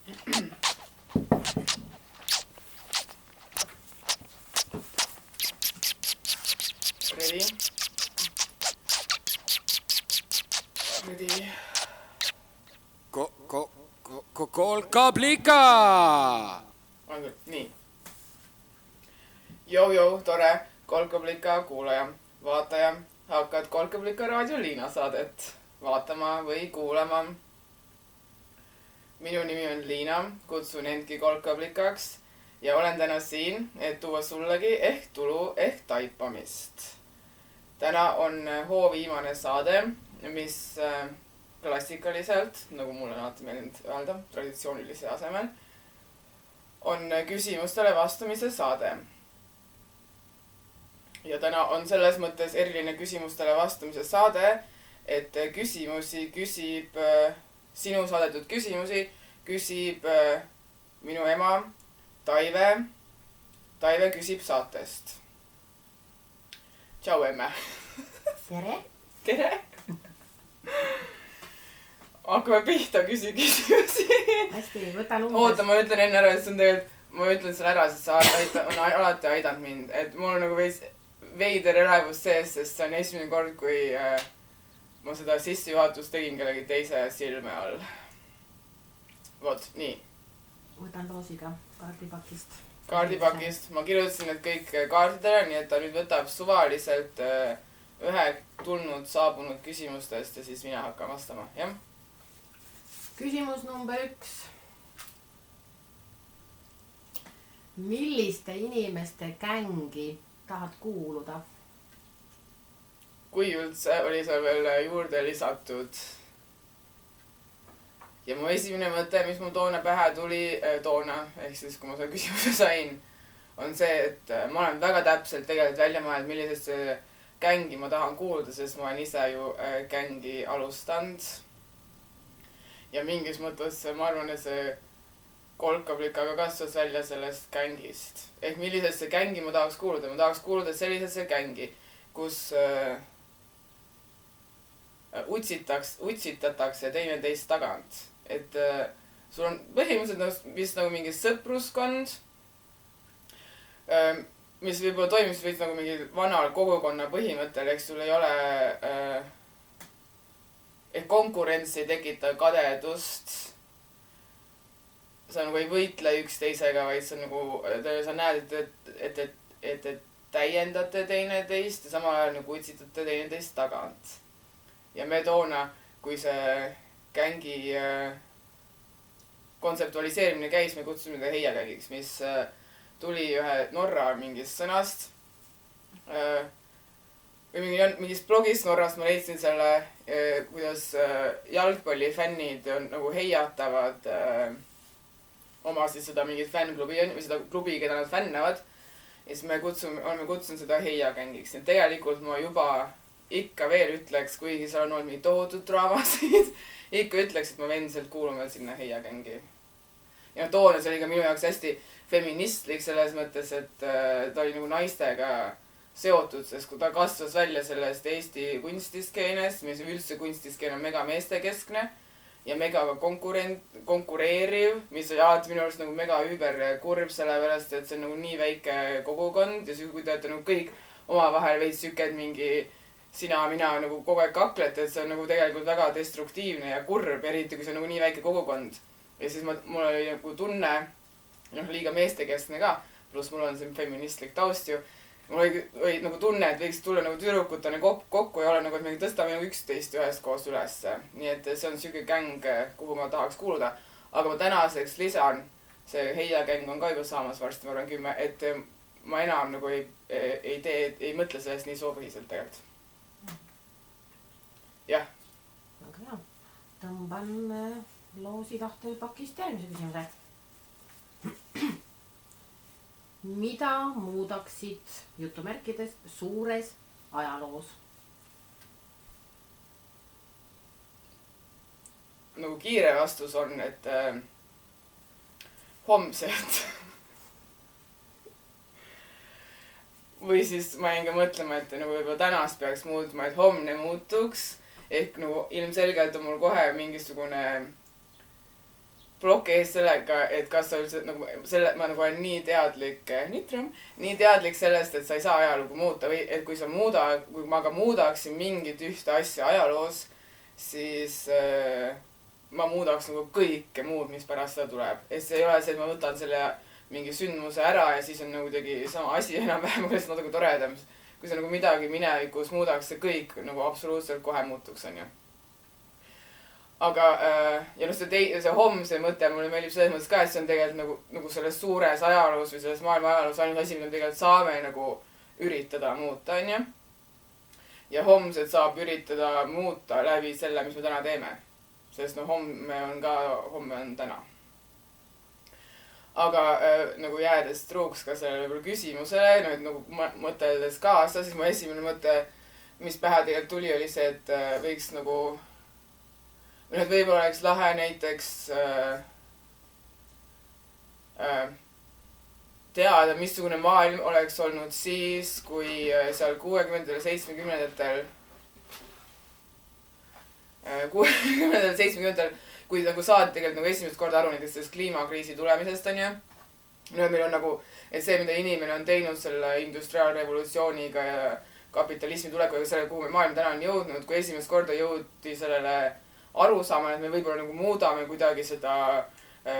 Ready? Ready? Kolka-plika! On küll, nii. Jou, tore Kolka-plika kuulaja, vaataja. Hakkad Kolka-plika raadio Liina saadet vaatama või kuulama. Minu nimi on Liina, kutsun endki Kolka-plikaks ja olen täna siin, et tuua sullegi ehk tulu ehk taipamist. Täna on hoo viimane saade, mis klassikaliselt, nagu mulle on alati meeldinud öelda, traditsioonilise asemel, on küsimustele vastamise saade. Ja täna on selles mõttes eriline küsimustele vastamise saade, et küsimusi küsib, sinu saadetud küsimusi küsib minu ema Taive. Taive küsib saatest. Tšau, emme. Tere! Tere! Hakkame pihta, küsi küsimusi. Hästi, võtan umbes. Oota, ma ütlen enne ära, et see on tegelikult, ma ütlen selle ära, sest sa on alati aidanud mind. Et mul on nagu veider elevus sees, sest see on esimene kord, kui ma seda sissejuhatust tegin kellegi teise silme all. Vot, nii. Võtan loosiga kaardipakist. Kaardipakist. Ma kirjutasin need kõik kaardidele, nii et ta nüüd võtab suvaliselt ühe tulnud saabunud küsimustest ja siis mina hakkan vastama, jah? Küsimus number 1. Milliste inimeste gängi tahad kuuluda? Kui üldse oli seal veel juurde lisatud. Ja mu esimene mõte, mis mul toona pähe tuli, ehk siis kui ma selle küsimuse sain, on see, et ma olen väga täpselt tegelikult välja mõelnud, millisesse gängi ma tahan kuuluda, sest ma olen ise ju gängi alustanud. Ja mingis mõttes ma arvan, et see Kolka-plikaga kasvas välja sellest gängist. Ehk millisesse gängi ma tahaks kuuluda? Ma tahaks kuuluda sellisesse gängi, kus utsitatakse teineteist tagant. Et sul on põhimõtteliselt vist nagu mingi sõpruskond, mis võib-olla toimis vist nagu mingi vanal kogukonna põhimõttel, eks sul ei ole konkurents ei tekita kadedust. Sa nagu ei võitle üksteisega, vaid sa nagu, sa näed, et täiendate teineteist ja samal ajal nagu utsitate teineteist tagant. Ja me toona, kui see gängi kontseptualiseerimine käis, me kutsusime ta heiagängiks, mis tuli ühe Norra mingist sõnast. Või mingist blogist Norrast ma leidsin selle, kuidas jalgpallifännid on nagu heiatavad oma siis seda mingit fännklubi või seda klubi, keda nad fännavad. Ja siis me oleme kutsunud seda heiagängiks. Ja tegelikult ma juba ikka veel ütleks, kuigi seal on olnud mingi tohutud draamasid, ikka ütleks, et ma endiselt kuulun veel sinna heiagängi. Ja toona see oli ka minu jaoks hästi feministlik selles mõttes, et ta oli nagu naistega seotud, sest kui ta kasvas välja sellest Eesti kunstiskeenest, mis üldse kunstiskeen on mega meestekeskne ja mega konkureeriv, mis oli alati minu arust nagu mega üüber kurb sellepärast, et see on nagu nii väike kogukond ja siis kui te olete nagu kõik omavahel veits süked mingi sina, mina nagu kogu aeg kaklete, et see on nagu tegelikult väga destruktiivne ja kurb, eriti kui see on nagu nii väike kogukond. Ja siis mul oli nagu tunne, liiga meestekeskne ka, pluss mul on siin feministlik taust ju, mul oli nagu tunne, et võiks tulla nagu tüdrukutena kokku ja olla nagu, et me tõstame nagu 11 ühes koos ülesse. Nii et see on siuke gäng, kuhu ma tahaks kuuluda. Aga ma tänaseks lisan, see heiagäng on ka juba saamas varsti, ma arvan 10, et ma enam nagu ei mõtle sellest nii soopõhiselt tegelikult. Jah. Väga hea. Tõmban loosi kahte pakist järgmise küsimuse. Mida muudaksid jutumärkides suures ajaloos? Nagu kiire vastus on, et homsed. Või siis ma jäin ka mõtlema, et nagu juba tänast peaks muutma, et homne muutuks. Ehk nagu ilmselgelt on mul kohe mingisugune ploki ees sellega, et kas sa üldse nagu selle, ma nagu olen nii teadlik, nii teadlik sellest, et sa ei saa ajalugu muuta või et kui ma ka muudaksin mingit ühte asja ajaloos, siis ma muudaks nagu kõike muud, mis pärast seda tuleb. Et see ei ole see, et ma võtan selle mingi sündmuse ära ja siis on nagu kuidagi sama asi enam-vähem, aga lihtsalt natuke toredam. Kui sa nagu midagi minevikus muudaks, see kõik nagu absoluutselt kohe muutuks, on ju. Aga, ja noh, see homse mõte mulle meeldib selles mõttes ka, et see on tegelikult nagu selles suures ajaloos või selles maailma ajaloos ainult asi, mida me tegelikult saame nagu üritada muuta, on ju. Ja homsed saab üritada muuta läbi selle, mis me täna teeme. Sest no homme on täna. Aga nagu jäädes truuks ka sellele võib-olla küsimusele, no et nagu mõteldes kaasa, siis mu esimene mõte, mis pähe tegelikult tuli, oli see, et võiks nagu võib-olla oleks lahe näiteks teada, missugune maailm oleks olnud siis, kui seal 60-ndatel, 70-ndatel, kui nagu saad tegelikult nagu esimest korda aru näiteks sellest kliimakriisi tulemisest, on ju. No et meil on nagu, et see, mida inimene on teinud selle industriaalrevolutsiooniga ja kapitalismi tulekuga, selle, kuhu maailm täna on jõudnud, kui esimest korda jõuti sellele aru saama, et me võib-olla nagu muudame kuidagi seda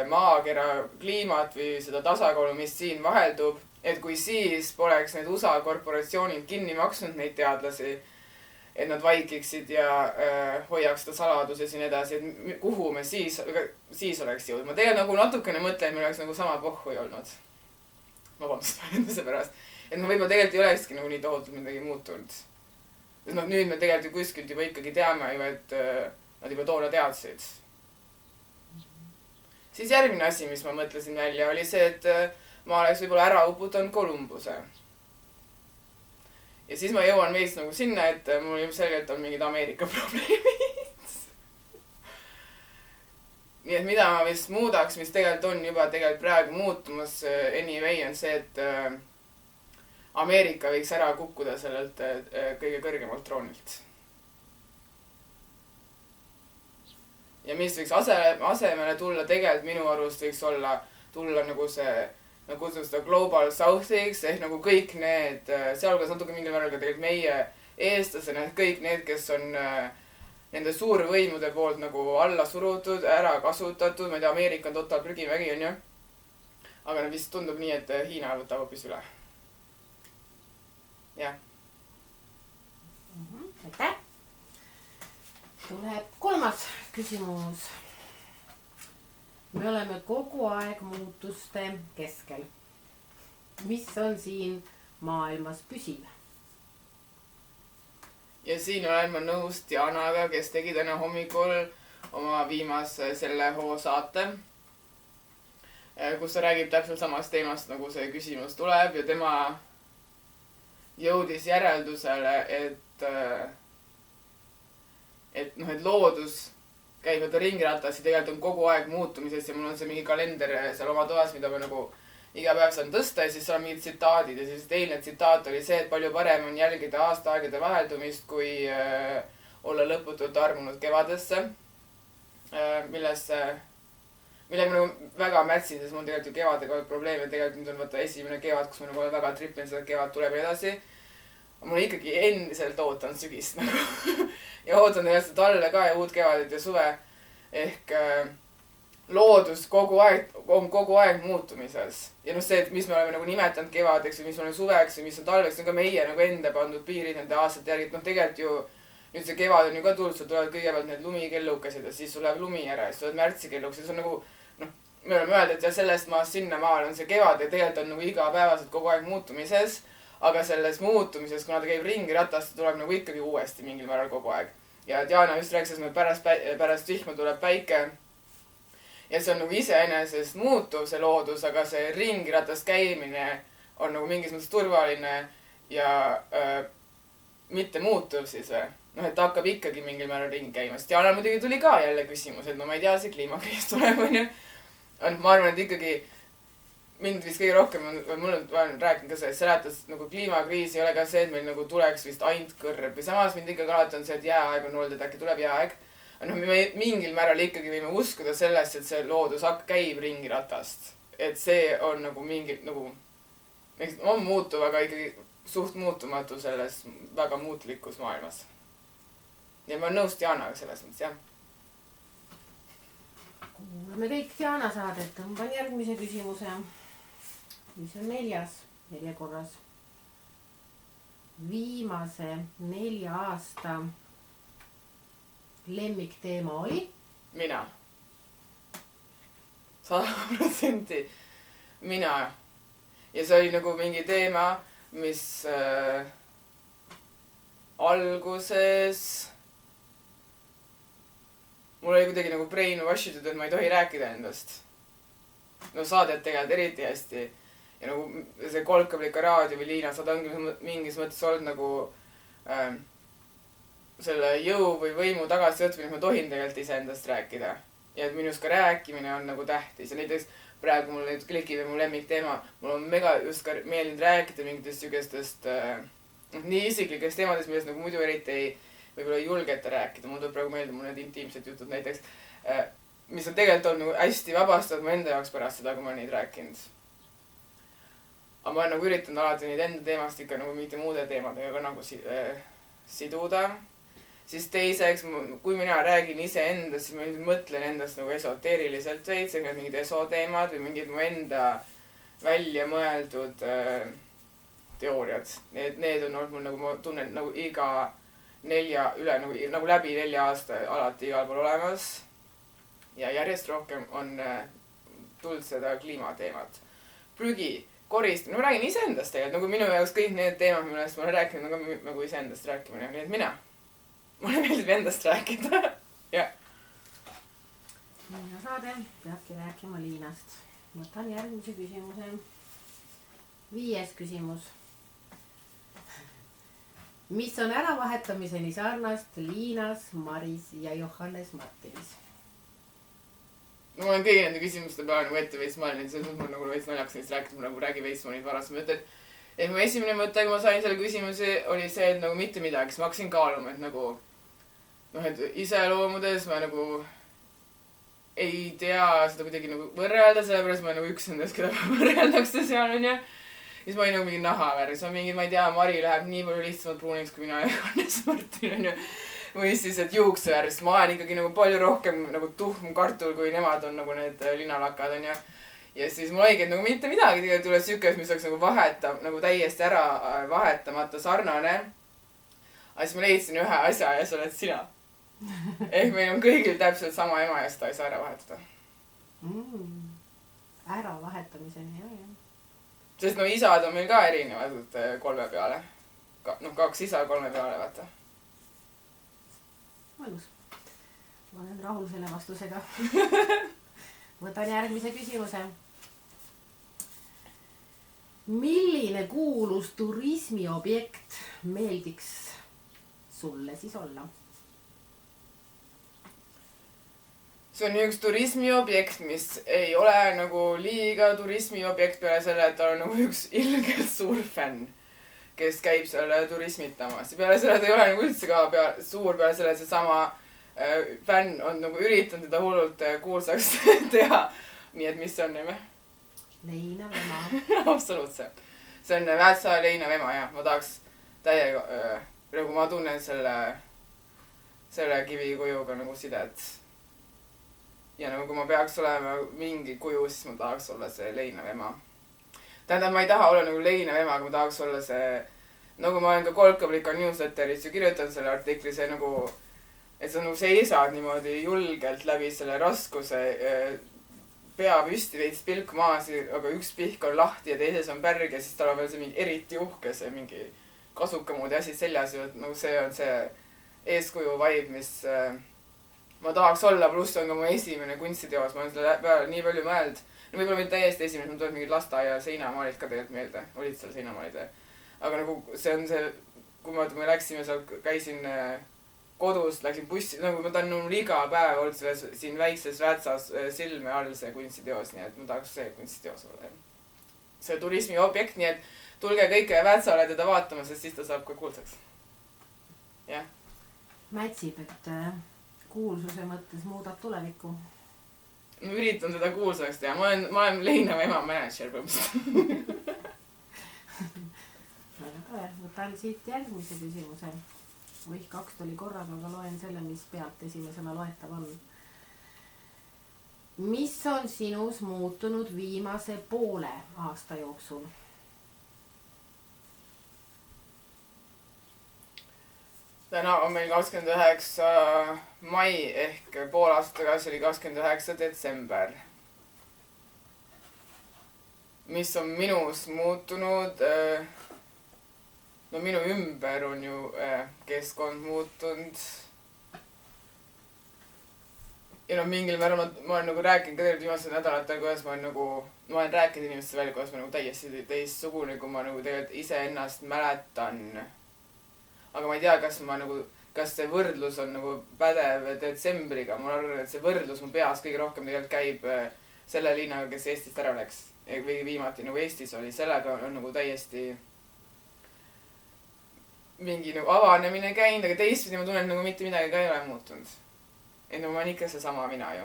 maakera kliimat või seda tasakaalu, mis siin vaheldub. Et kui siis poleks need USA korporatsioonid kinni maksnud neid teadlasi, et nad vaikiksid ja hoiaks seda saladuses ja nii edasi, et kuhu me siis oleks jõudnud. Ma tegelikult nagu natukene mõtlen, et meil oleks nagu sama pohhui olnud. Vabandust vähenduse pärast. Et me võib-olla tegelikult ei olekski nagu nii tohutult midagi muutunud. Sest noh, nüüd me tegelikult ju kuskilt juba ikkagi teame ju, et nad juba toona teadsid. Siis järgmine asi, mis ma mõtlesin välja, oli see, et ma oleks võib-olla ära uputanud Kolumbuse. Ja siis ma jõuan veits nagu sinna, et mul ilmselgelt on mingid Ameerika probleemid. Nii et mida ma vist muudaks, mis tegelikult on juba tegelikult praegu muutumas anyway, on see, et Ameerika võiks ära kukkuda sellelt kõige kõrgemalt troonilt. Ja mis võiks asemele tulla, tegelikult minu arust võiks tulla nagu see, nagu kutsun seda Global Southiks, ehk nagu kõik need, sealhulgas natuke mingil määral ka tegelikult meie eestlasena, kõik need, kes on nende suurvõimude poolt nagu alla surutud, ära kasutatud, ma ei tea, Ameerika on total prügimägi, on ju. Aga vist tundub nii, et Hiina võtab hoopis üle. Jah. Aitäh! Tuleb kolmas küsimus. Me oleme kogu aeg muutuste keskel. Mis on siin maailmas püsiv? Ja siin olen ma nõus Dianaga, kes tegi täna hommikul oma viimase selle hoo saate, kus ta räägib täpselt samast teemast, nagu see küsimus tuleb ja tema jõudis järeldusele, et loodus käib ringratas ja tegelikult on kogu aeg muutumises ja mul on see mingi kalender seal oma toas, mida ma nagu iga päev saan tõsta ja siis seal on mingid tsitaadid ja siis eilne tsitaat oli see, et palju parem on jälgida aastaaegade vaheldumist, kui olla lõputult armunud kevadesse, millega ma nagu väga mätsin, sest mul tegelikult ju kevadega olnud probleeme, tegelikult nüüd on võtta esimene kevad, kus ma nagu olen väga trippin seda kevad tuleb edasi. Ma ikkagi endiselt ootan sügist nagu ja ootan tegelikult talve ka ja uut kevadet ja suve. Ehk loodus on kogu aeg muutumises. Ja see, et mis me oleme nagu nimetanud kevadeks või mis me oleme suveks või mis on talveks, on ka meie nagu enda pandud piirid nende aastate järgi. Tegelikult ju nüüd see kevad on ju ka tulnud, sul tulevad kõigepealt need lumikellukesed ja siis sul läheb lumi ära ja siis tulevad märtsikellukesed. See on nagu, me oleme öeldud, et ja sellest maast sinna maal on see kevad ja tegelikult on nagu igapäevaselt kogu aeg muutumises. Aga selles muutumises, kuna ta käib ringiratast, tuleb nagu ikkagi uuesti mingil määral kogu aeg. Ja Diana just rääkis, et pärast vihma tuleb päike. Ja see on nagu iseenesest muutuv see loodus, aga see ringiratast käimine on nagu mingis mõttes turvaline ja mitte muutuv siis või. Et ta hakkab ikkagi mingil määral ringi käimast. Diana muidugi tuli ka jälle küsimus, et no ma ei tea, see kliimakriis tuleb, on ju. Ma arvan, et ikkagi mind vist kõige rohkem, mul on rääkinud ka see, et seletas nagu kliimakriis ei ole ka see, et meil nagu tuleks vist ainult kõrb või samas mind ikkagi alati on see, et jääaeg on olnud, et äkki tuleb jääaeg. no me mingil määral ikkagi võime uskuda sellest, et see loodus käib ringi ratast. Et see on nagu mingi, nagu, on muutuv, aga ikkagi suht muutumatu selles väga muutlikus maailmas. Ja ma olen nõus Dianaga selles mõttes, jah. Kuulame kõik Diana saadet. Tõmban järgmise küsimuse, mis on 4. järjekorras. Viimase 4 aasta lemmikteema oli? Mina. 100% mina. Ja see oli nagu mingi teema, mis alguses mul oli kuidagi nagu brainwash itud, et ma ei tohi rääkida endast. No saadet tegelikult eriti hästi. Ja nagu see Kolkablika raadio või Liina saad ongi mingis mõttes olnud nagu selle jõu või võimu tagasivõtmine, et ma tohin tegelikult iseendast rääkida. Ja et minus ka rääkimine on nagu tähtis. Ja näiteks praegu mul nüüd klikib mu lemmikteema. Mul on mega just ka meeldinud rääkida mingitest sugestest nii isiklikest teemadest, millest nagu muidu eriti võib-olla ei julgeta rääkida. Mul tuleb praegu meelde mu need intiimsed jutud näiteks, mis on tegelikult olnud nagu hästi vabastavad mu enda jaoks pärast seda, kui ma neid rääkinud. Aga ma olen nagu üritanud alati neid enda teemast ikka nagu mitte muude teemadega ka nagu siduda. Siis teiseks, kui mina räägin iseendast, siis ma mõtlen endast nagu esoteeriliselt veits, et mingid esoteemad või mingid mu enda välja mõeldud teooriad. Need on olnud mul nagu, ma tunnen nagu iga 4 üle, nagu läbi 4 aasta alati igal pool olemas. Ja järjest rohkem on tulnud seda kliimateemat. Prügi, korist, ma räägin iseendast tegelikult, nagu minu jaoks kõik need teemad, millest ma olen rääkinud, nagu iseendast rääkimine, nii et mina. Mulle meeldib endast rääkida. Ja. Liina saade peabki rääkima Liinast. Võtan järgmise küsimuse. 5. küsimus. Mis on äravahetamiseni sarnast Liinas, Maris ja Johannes Martinis? No ma olen kõigi nende küsimuste peale nagu ette veits mõelnud, see on mul nagu veits naljaks neist rääkida, mul nagu räägi veits ma neid varasem mõtted. Et mu esimene mõte, kui ma sain selle küsimuse, oli see, et nagu mitte midagi, siis ma hakkasin kaaluma, et nagu et iseloomudes ma nagu ei tea seda kuidagi nagu võrrelda, sellepärast ma nagu üks nendest, keda võrreldakse seal on ja siis ma olin nagu mingi nahavärv, siis ma mingi, ma ei tea, Mari läheb nii palju lihtsamalt pruuniks kui mina ja Johannes Martin on ju. Või siis, et juuksevärv, sest ma olen ikkagi nagu palju rohkem nagu tuhm kartul, kui nemad on nagu need linalakad on ju. Ja siis mul oligi, et nagu mitte midagi tegelikult üle sükest, mis oleks nagu nagu täiesti ära vahetamata sarnane. Aga siis ma leidsin ühe asja ja see oled sina. Ehk meil on kõigil täpselt sama ema ja seda ei saa ära vahetada. Ära vahetamiseni, jah. Sest no isad on meil ka erinevad 3 peale. 2 isa 3 peale, vaata. Mõnus. Ma olen rahul selle vastusega. Võtan järgmise küsimuse. Milline kuulus turismiobjekt meeldiks sulle siis olla? See on üks turismiobjekt, mis ei ole nagu liiga turismiobjekt peale selle, et ta on nagu üks ilgelt suur fänn, kes käib selle turismitamas. Ja peale selle ta ei ole nagu üldse ka suur peale selle, et see sama fänn on nagu üritanud teda hullult kuulsaks teha. Nii et mis see on nime? Leina Vema. Absoluutselt. See on Väätsa Leina Vema ja ma tahaks täiega, nagu ma tunnen selle kivikujuga nagu sidet. Ja nagu kui ma peaks olema mingi kuju, siis ma tahaks olla see Leina Vema. Tähendab, ma ei taha olla nagu Leina Vema, aga ma tahaks olla see, nagu ma olen ka Kolkablika newsletteris ju kirjutanud selle artikli, see nagu, et sa nagu seisad niimoodi julgelt läbi selle raskuse, pea püsti veits pilk maas, aga üks pihk on lahti ja teises on pärg ja siis tal on veel see mingi eriti uhke, see mingi kasuka moodi asi seljas ju, et nagu see on see eeskuju vibe, mis ma tahaks olla, pluss on ka mu esimene kunstiteos, ma olen selle peale nii palju mõeld. No võib-olla mitte täiesti esimene, mul tuleb mingid lasteaia seinamaalid ka tegelikult meelde, olid seal seinamaalid. Aga nagu see on see, kui me läksime seal, käisin kodus, läksin bussi, nagu ma tahan mul iga päev olnud siin väikses Väätsas silme all see kunstiteos, nii et ma tahaks see kunstiteos olla. See turismiobjekt, nii et tulge kõike Väätsale teda vaatama, sest siis ta saab ka kuulsaks. Jah. Mätsib, et kuulsuse mõttes muudad tulevikku? Ma üritan seda kuulsaks teha, ma olen Leinava ema manager põhimõtteliselt. Väga tore, võtan siit järgmise küsimuse. Oih, 2 tuli korraga, aga loen selle, mis pealt esimesena loetav on. Mis on sinus muutunud viimase poole aasta jooksul? Täna on meil 29. mai ehk pool aastat tagasi oli 29. detsember. Mis on minus muutunud? No minu ümber on ju keskkond muutunud. Ja no mingil määral ma olen nagu rääkinud ka tegelikult viimasel nädalatel, kuidas ma olen rääkinud inimestele välja, kuidas ma nagu täiesti teistsugune, kui ma nagu tegelikult ise ennast mäletan. Aga ma ei tea, kas see võrdlus on nagu pädev detsembriga. Ma arvan, et see võrdlus mu peas kõige rohkem tegelikult käib selle linnaga, kes Eestist ära läks. Või viimati nagu Eestis oli. Sellega on nagu täiesti mingi nagu avanemine käinud, aga teistpidi ma tunnen, et nagu mitte midagi ka ei ole muutunud. Et nagu ma olen ikka see sama mina ju.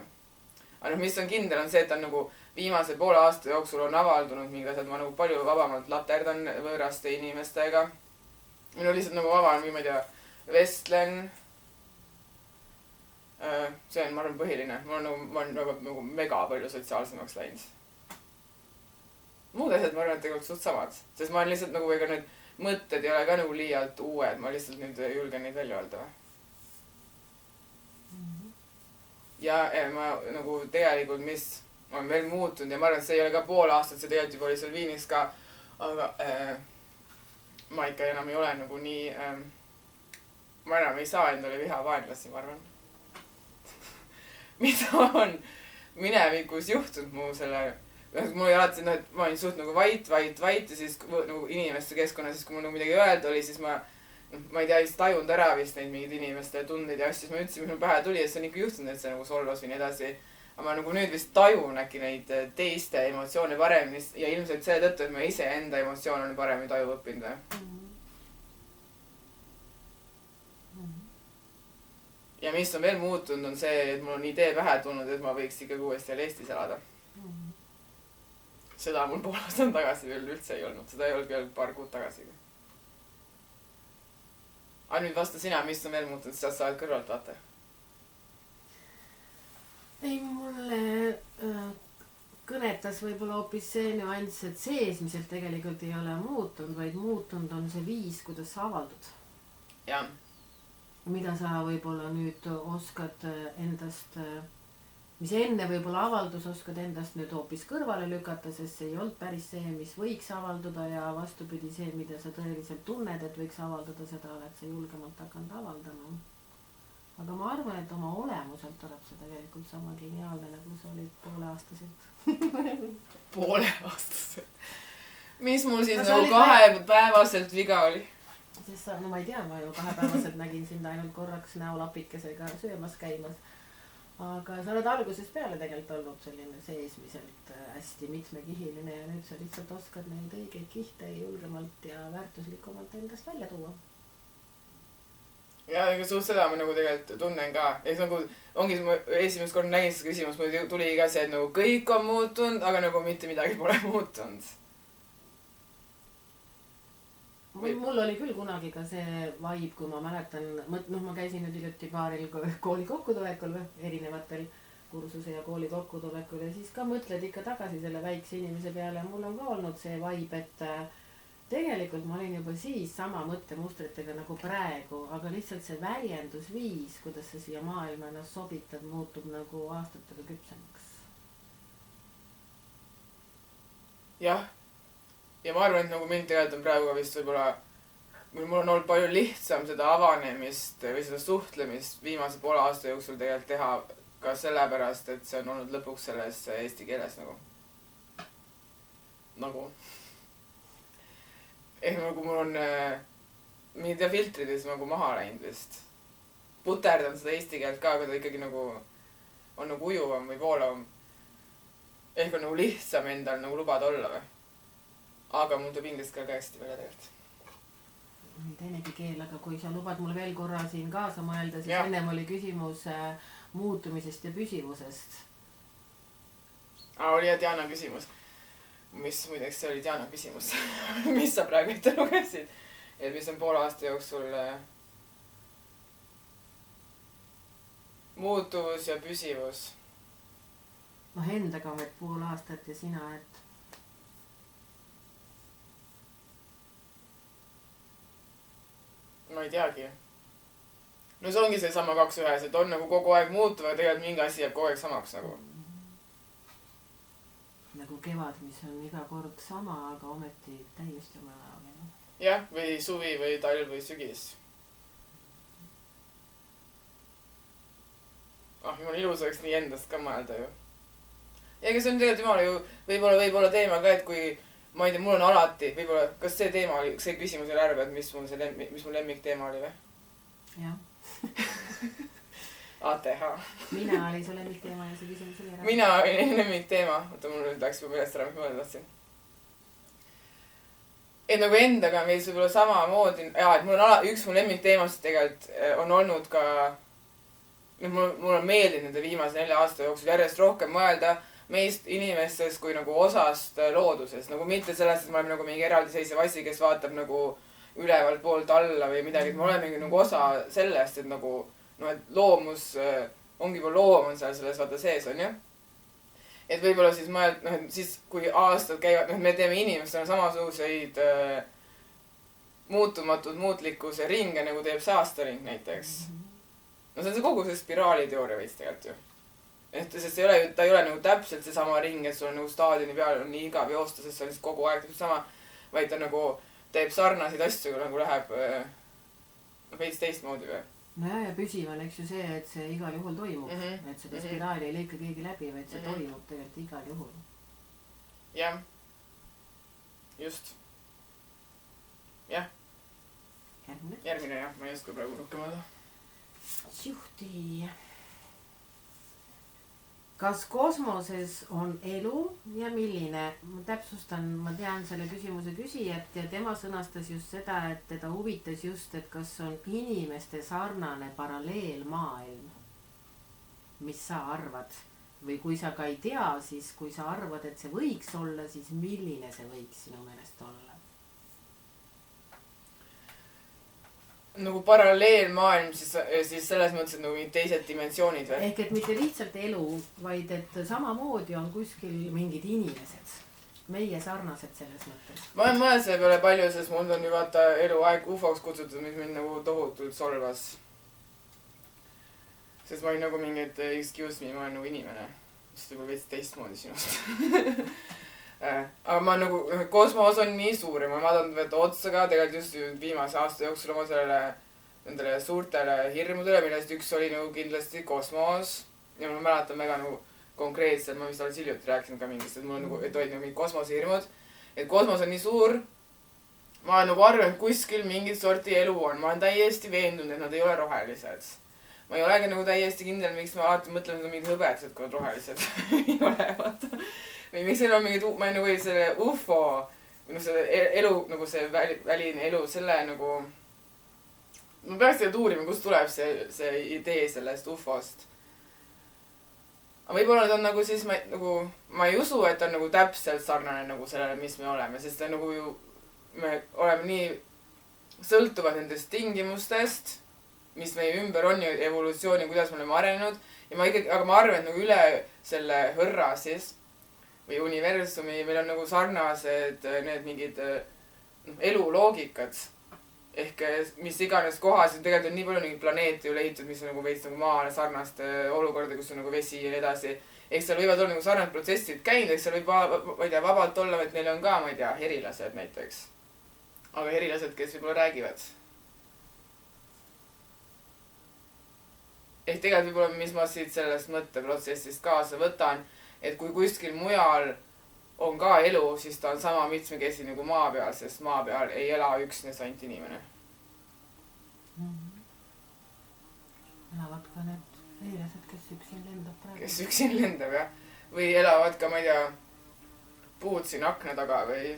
Aga mis on kindel on see, et on nagu viimase poole aasta jooksul on avaldunud mingi asjad. Ma nagu palju vabamalt laterdan võõraste inimestega. Minu lihtsalt nagu vaban, ma ei tea, vestlen. See on, ma arvan, põhiline. Ma olen nagu mega palju sotsiaalsemaks läinud. Muud asjad, ma arvan, et tegelikult suht samad. Sest ma olen lihtsalt nagu ega need mõtted ei ole ka nagu liialt uued. Ma lihtsalt nüüd julgen neid välja öelda. Ja ma nagu tegelikult, mis on veel muutunud ja ma arvan, et see ei ole ka pool aastat, see tegelikult juba oli seal Viinis ka. Aga ma ikka enam ei ole nagu nii, ma enam ei saa endale vihavaenlasi, ma arvan. Mida on minevikus juhtunud mu selle, mul oli alati, et ma olin suht nagu vait ja siis nagu inimeste keskkonna, siis kui mul nagu midagi öelda oli, siis ma ei tea, siis tajunud ära vist neid mingid inimeste tundeid ja asju, siis ma ütlesin, minu pähe tuli, et see on ikka juhtunud, et see nagu solvas või nii edasi. Aga ma nagu nüüd vist tajun äkki neid teiste emotsioone paremini ja ilmselt selle tõttu, et ma ise enda emotsioone olen paremini taju õppinud. Ja mis on veel muutunud, on see, et mul on idee pähe tulnud, et ma võiks ikkagi uuesti jälle Eestis elada. Seda mul pool aastat tagasi veel üldse ei olnud, seda ei olnud veel paar kuud tagasi. Aga nüüd vasta sina, mis on veel muutunud, sest sa oled kõrvalt, vaata. Ei, mulle kõnetas võib-olla hoopis see nüanss, et seesmiselt tegelikult ei ole muutunud, vaid muutunud on see viis, kuidas sa avaldud. Jah. Mida sa võib-olla nüüd oskad endast, mis enne võib-olla avaldus, oskad endast nüüd hoopis kõrvale lükata, sest see ei olnud päris see, mis võiks avalduda ja vastupidi see, mida sa tõeliselt tunned, et võiks avaldada, seda oled sa julgemalt hakanud avaldama. Aga ma arvan, et oma olemuselt oled sa tegelikult sama geniaalne, nagu sa olid pooleaastaselt. Pooleaastaselt? Mis mul siis nagu 2-päevaselt viga oli? Sest sa, no ma ei tea, ma ju 2-päevaselt nägin sind ainult korraks näolapikesega söömas käimas. Aga sa oled algusest peale tegelikult olnud selline seesmiselt hästi mitmekihiline ja nüüd sa lihtsalt oskad neid õigeid kihte julgemalt ja väärtuslikumalt endast välja tuua. Ja ega suht seda ma nagu tegelikult tunnen ka. Ja nagu ongi, esimest kord nägin seda küsimus, mul tuli ka see, et nagu kõik on muutunud, aga nagu mitte midagi pole muutunud. Mul oli küll kunagi ka see vibe, kui ma mäletan, ma käisin nüüd hiljuti paaril kooli kokkutulekul, erinevatel kursuse ja kooli kokkutulekul ja siis ka mõtled ikka tagasi selle väikse inimese peale ja mul on ka olnud see vibe, et tegelikult ma olin juba siis sama mõttemustritega nagu praegu, aga lihtsalt see väljendusviis, kuidas sa siia maailma ennast sobitad, muutub nagu aastatega küpsemaks. Jah. Ja ma arvan, et nagu mind tegelikult on praegu vist võib-olla, mul on olnud palju lihtsam seda avanemist või seda suhtlemist viimase poole aasta jooksul tegelikult teha ka sellepärast, et see on olnud lõpuks selles eesti keeles nagu. Ehk nagu mul on mingid filtrides nagu maha läinud vist. Puterdan seda eesti keelt ka, aga ta ikkagi nagu on nagu ujuvam või voolavam. Ehk on nagu lihtsam endal nagu lubada olla või. Aga mul tuleb inglise keel ka hästi välja tegelikult. teinegi keel, aga kui sa lubad mul veel korra siin kaasa mõelda, siis ennem oli küsimus muutumisest ja püsivusest. Oli Diana küsimus. Mis muideks see oli Diana küsimus, mis sa praegu ette lugesid, et mis on poole aasta jooksul muutuvus ja püsivus. Endaga on pool aastat ja sina, et ma ei teagi. No see ongi see sama 2 ühes, et on nagu kogu aeg muutuv, aga tegelikult mingi asi jääb kogu aeg samaks nagu. Nagu kevad, mis on iga kord sama, aga ometi täiesti oma ajal. Jah, või suvi või talv või sügis. Jumala ilus oleks nii endast ka mõelda ju. Ja ega see on tegelikult jumala ju võib-olla teema ka, et kui ma ei tea, mul on alati, võib-olla, kas see teema oli, see küsimus oli arve, et mis mul lemmikteema oli või? Jah. ATH. Mina oli su lemmikteema ja see küsimus oli ära. Mina olin lemmikteema. Oota, mul nüüd läks juba meelest ära, mis ma öelda tahtsin. Et nagu endaga on veits võib-olla samamoodi, et mul on üks mu lemmikteemast tegelikult on olnud ka, mul on meeldinud nende viimase 4 aasta jooksul järjest rohkem mõelda meist inimestest kui nagu osast loodusest. Nagu mitte sellest, et me oleme nagu mingi eraldiseisev asi, kes vaatab nagu ülevalt poolt alla või midagi, et me oleme nagu osa sellest, et nagu et loomus ongi juba loom on selles vaata sees, on ju. Et võib-olla siis siis kui aastad käivad, me teeme inimestena samasuguseid muutumatud muutlikkuse ringe, nagu teeb saastaring näiteks. No see on see kogu see spiraaliteooria veits tegelikult ju. Sest ta ei ole nagu täpselt see sama ring, et sul on nagu staadioni peal on nii igav joosta, sest see on lihtsalt kogu aeg täpselt sama, vaid ta nagu teeb sarnaseid asju, nagu läheb veits teistmoodi või. Ja püsiv on eks ju see, et see igal juhul toimub. Et seda spiraali ei lõika keegi läbi, vaid see toimub tegelikult igal juhul. Jah. Just. Jah. Järgmine jah, ma ei oska praegu rohkem öelda. Juhti. Kas kosmoses on elu ja milline? Ma täpsustan, ma tean selle küsimuse küsijat ja tema sõnastas just seda, et teda huvitas just, et kas on inimeste sarnane paralleelmaailm. Mis sa arvad? Või kui sa ka ei tea, siis kui sa arvad, et see võiks olla, siis milline see võiks sinu meelest olla? Nagu paralleelmaailm, siis selles mõttes, et nagu teised dimensioonid või? Ehk et mitte lihtsalt elu, vaid et samamoodi on kuskil mingid inimesed. Meie sarnased selles mõttes. Ma olen mõelnud selle peale palju, sest mul on ju vaata eluaeg UFO-ks kutsutud, mis mind nagu tohutult solvas. Sest ma olin nagu mingi, et excuse me, ma olen nagu inimene. Mis võib-olla veits teistmoodi sinust. Aga ma nagu, kosmos on nii suur ja ma vaatan otsa ka tegelikult just viimase aasta jooksul oma nendele suurtele hirmudele, millest üks oli nagu kindlasti kosmos. Ja ma mäletan väga nagu konkreetselt, ma vist alles hiljuti rääkisin ka mingist, et mul on nagu, et olid nagu mingid kosmosehirmud. Et kosmos on nii suur. Ma olen nagu arvan, et kuskil mingit sorti elu on. Ma olen täiesti veendunud, et nad ei ole rohelised. Ma ei olegi nagu täiesti kindel, miks ma alati mõtlen, et on mingid hõbetsed, kui on rohelised. Ei ole, vaata. Või miks neil on mingid, ma olen nagu selle UFO, või selle elu, nagu see väline elu, selle nagu, ma peaks tegelikult uurima, kust tuleb see idee sellest UFO-st. Aga võib-olla nad on nagu siis, ma ei usu, et on nagu täpselt sarnane nagu sellele, mis me oleme, sest nagu ju, me oleme nii sõltuvad nendest tingimustest, mis meie ümber on ju evolutsiooni, kuidas me oleme arenenud. Ja aga ma arvan, et nagu üle selle hõrra siis, või universumi, meil on nagu sarnased need mingid eluloogikad. Ehk mis iganes kohas, tegelikult on nii palju mingid planeeti ju leitud, mis on nagu veits nagu maale sarnaste olukorda, kus on nagu vesi ja edasi. Ehk seal võivad olla nagu sarnased protsessid käinud, ehk seal võib, ma ei tea, vabalt olla, et neil on ka, ma ei tea, herilased näiteks. Aga herilased, kes võib-olla räägivad. Ehk tegelikult võib-olla, mis ma siit sellest mõtteprotsessist kaasa võtan, et kui kuskil mujal on ka elu, siis ta on sama mitmekesi nagu maa peal, sest maa peal ei ela üksnes ainult inimene. Elavad ka need herilased, kes üksin lendab praegu. Kes üksin lendab, jah. Või elavad ka, ma ei tea, puud siin akna taga või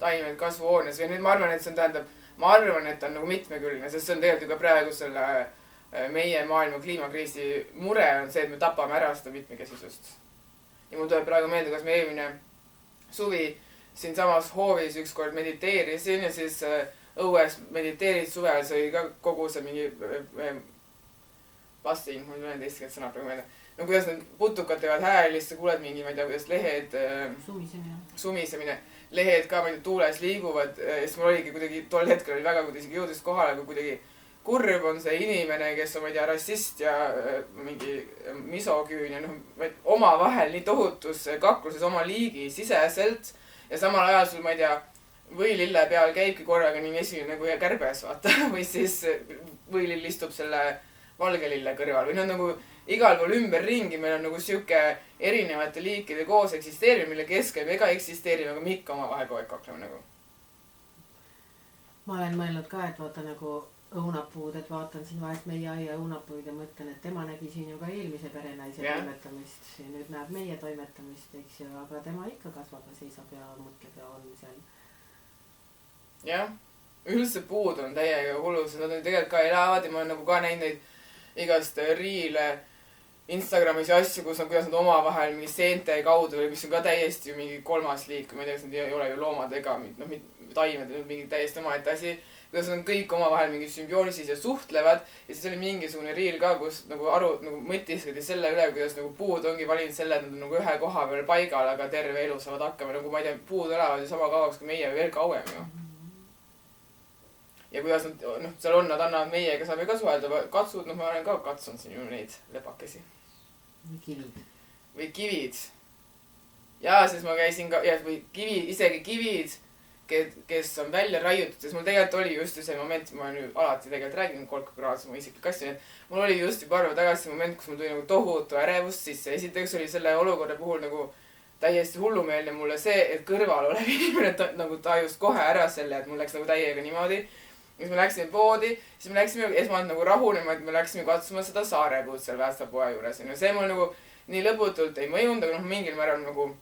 taimed kasvuhoones või nüüd ma arvan, et see on tähendab, ma arvan, et ta on nagu mitmekülgne, sest see on tegelikult ju ka praegu selle meie maailma kliimakriisi mure on see, et me tapame ära seda mitmekesisust. Ja mul tuleb praegu meelde, kas me eelmine suvi siinsamas hoovis ükskord mediteerisin ja siis õues mediteerid suvel, see oli ka kogu see mingi bassing, mul ei ole teistkord sõna praegu meelde. No kuidas need putukad teevad hääli, siis sa kuuled mingi, ma ei tea, kuidas lehed sumisemine. Lehed ka tuules liiguvad ja siis mul oligi kuidagi tol hetkel oli väga, kui ta isegi jõudis kohale, kui kuidagi kurb on see inimene, kes on, ma ei tea, rassist ja mingi misoküün ja omavahel nii tohutus kakluses oma liigi siseselt ja samal ajal sul, ma ei tea, võilille peal käibki korraga nii esimene nagu kärbes, vaata, või siis võilill istub selle valgelille kõrval või nagu igal pool ümberringi meil on nagu siuke erinevate liikide koos eksisteerimine, mille keskel me ka eksisteerime, aga me ikka omavahel kogu aeg kakleme nagu. Ma olen mõelnud ka, et vaata nagu õunapuud, et vaatan siin vahest meie aia õunapuid ja mõtlen, et tema nägi siin ju ka eelmise perenaise toimetamist ja nüüd näeb meie toimetamist, eks ju, aga tema ikka kasvab ja seisab ja mõtleb ja on seal. Jah, üldse puud on täiega hullus, nad tegelikult ka elavad ja ma olen nagu ka näinud neid igast riile Instagramis ja asju, kus on, kuidas nad omavahel mingi seente kaudu või mis on ka täiesti ju mingi kolmas liik, ma ei tea, kas nad ei ole ju loomad ega taimed, mingi täiesti omaette asi. Kuidas on kõik omavahel mingi sümbioonis ja suhtlevad ja siis oli mingisugune riil ka, kus nagu mõtiskadi selle üle, kuidas nagu puud ongi valinud selle, et nad on nagu ühe koha peal paigal, aga terve elu saavad hakkama. Nagu ma ei tea, puud elavad ju sama kauaks kui meie veel kauem ju. Ja kuidas nad, seal on, nad annavad meiega, saame ka suhelda. Katsud, ma olen ka katsunud siin ju neid lepakesi. Või kivid. Ja siis ma käisin ka, või isegi kivid, kes on välja raiutud, sest mul tegelikult oli just see moment, ma olen ju alati tegelikult rääginud kolkakraadse mu isiklik asju, nii et mul oli just juba arva tagasi moment, kus mul tuli nagu tohutu ärevust sisse. Esiteks oli selle olukorra puhul nagu täiesti hullumeelne mulle see, et kõrval olev inimene nagu tajus kohe ära selle, et mul läks nagu täiega niimoodi. Siis me läksime poodi, siis me läksime esmalt nagu rahunema, et me läksime katsuma seda saarepuud seal Väästapoe juures. Ja see mul nagu nii lõputult ei mõjunud, aga mingil määral nagu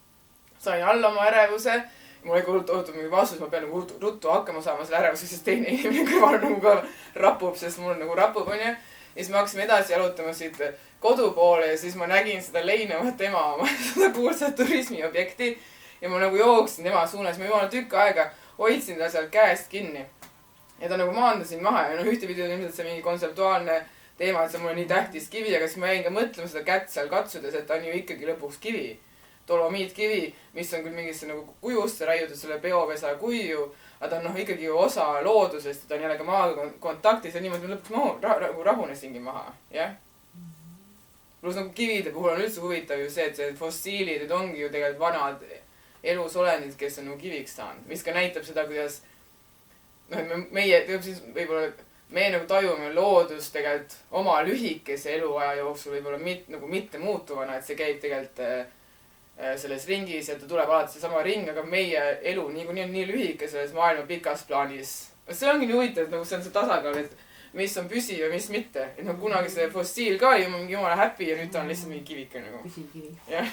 sain alla oma ärevuse. Mul oli tohutu mingi vastus, ma pean nagu ruttu hakkama saama selle ärevuse, sest teine inimene kõrval nagu ka rapub, sest mul nagu rapub, on ja. Ja siis me hakkasime edasi jalutama siit kodu poole ja siis ma nägin seda leinavat ema oma seda kuulsat turismiobjekti ja ma nagu jooksin tema suunas. Ma jumala tükk aega hoidsin ta seal käest kinni ja ta nagu maandasin maha ja ühtepidi on ilmselt see mingi kontseptuaalne teema, et see mulle nii tähtis kivi, aga siis ma jäin ka mõtlema seda kätt seal katsudes, et ta on ju ikkagi lõpuks kivi. Dolomiitkivi, mis on küll mingisse nagu kujusse raiutud selle biopesa kuju, aga ta on ikkagi ju osa loodusest, ta on jälle ka maaga kontaktis ja niimoodi lõpuks rahunesingi maha, jah. Plus nagu kivide puhul on üldse huvitav ju see, et see fossiilid, need ongi ju tegelikult vanad elusolendid, kes on nagu kiviks saanud, mis ka näitab seda, kuidas meie nagu tajume loodust tegelikult oma lühikese eluaja jooksul võib-olla mitte muutuvana, et see käib tegelikult selles ringis ja ta tuleb alati seesama ring, aga meie elu niikuinii on nii lühike selles maailma pikas plaanis. See ongi nii huvitav, et nagu see on see tasakaal, et mis on püsiv ja mis mitte. Et nagu kunagi see fossiil ka oli mingi jumala happy ja nüüd ta on lihtsalt mingi kivike nagu. Püsiv kivi. Jah.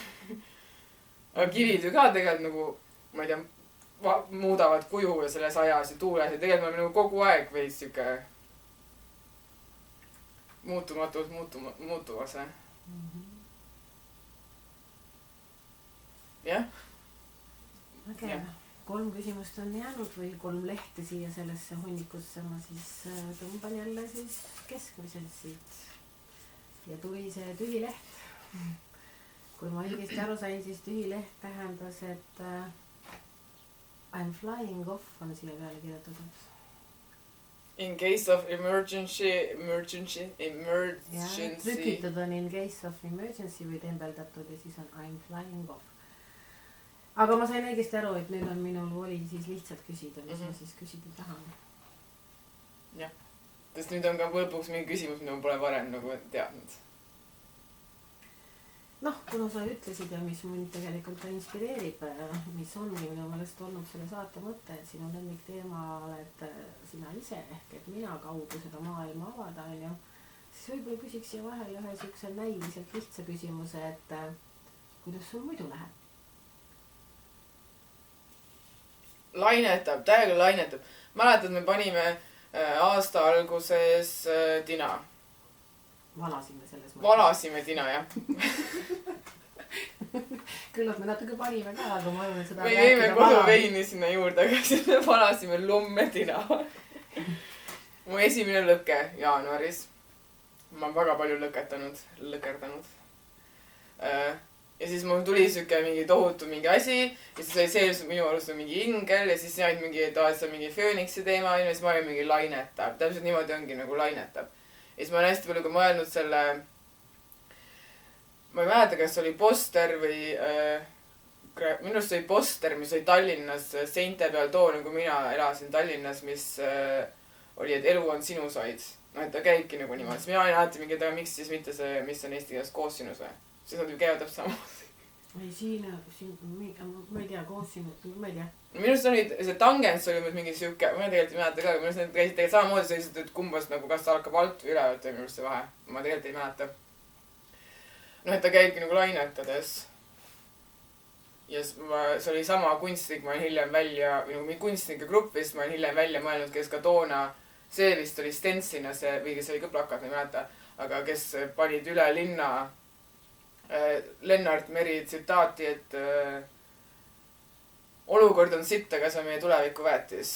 Aga kivid ju ka tegelikult nagu, ma ei tea, muudavad kuju ja selles ajas ja tuules ja tegelikult me oleme nagu kogu aeg või siuke muutumas, jah. Äge. 3 küsimust on jäänud või 3 lehte siia sellesse hunnikusse. Ma siis tõmban jälle siis keskmiselt siit. Ja tuli see tühi leht. Kui ma õigesti aru sain, siis tühi leht tähendas, et I'm flying off on siia peale kirjutatud. In case of emergency. Ja, trükitud on in case of emergency või tembeldatud ja siis on I'm flying off. Aga ma sain õigesti aru, et nüüd on minul voli siis lihtsalt küsida, mis ma siis küsida tahan. Jah, sest nüüd on ka lõpuks mingi küsimus, mida ma pole varem nagu teadnud. Noh, kuna sa ütlesid ja mis mind tegelikult inspireerib, mis ongi minu meelest olnud selle saate mõte, et sinu lemmikteema oled sina ise ehk et mina kaudu seda maailma avada, siis võib-olla küsiks siia vahel ühe siukse näiliselt lihtsa küsimuse, et kuidas sul muidu läheb? Lainetab, täiega lainetab. mäletad, me panime aasta alguses tina. Valasime selles mõttes. Valasime tina, jah. Küllalt me natuke panime ka, aga ma arvan, et seda me jõime koduveini sinna juurde, aga siis me valasime lumme tina. Mu esimene lõke jaanuaris. Ma olen väga palju lõkerdanud. Ja siis mul tuli siuke mingi tohutu mingi asi ja siis oli sees minu arust mingi ingel ja siis sina olid mingi, et see on mingi Phoenixi teema ja siis ma olin mingi lainetab. Täpselt niimoodi ongi nagu lainetab. Ja siis ma olen hästi palju ka mõelnud selle, ma ei mäleta, kas oli poster või minu arust oli poster, mis oli Tallinnas seinte peal toona, kui mina elasin Tallinnas, mis oli, et elu on sinus vaid. No, et ta käibki nagu niimoodi. Siis mina olin alati mingi, et miks siis mitte see, mis on eesti keeles koos sinus või? Siis nad ju käivad täpselt samamoodi. Ei, siin, ma ei tea, koos sinus, ma ei tea. Minu arust oli see tangens oli mingi siuke, ma tegelikult ei mäleta ka, minu arust need käisid tegelikult samamoodi sellised, et kumbast nagu kas ta hakkab alt või üle võtta minu arust see vahe. Ma tegelikult ei mäleta. No, et ta käibki nagu lainetades. Ja see oli sama kunstnik, ma olen hiljem välja, või nagu kunstnike grupp vist, ma olen hiljem välja mõelnud, kes ka toona, see vist oli Stensina see, või kes oli ka plakat, ma ei mäleta, aga kes panid üle linna Lennart Meri tsitaati, et olukord on sitt, aga see on meie tuleviku väetis.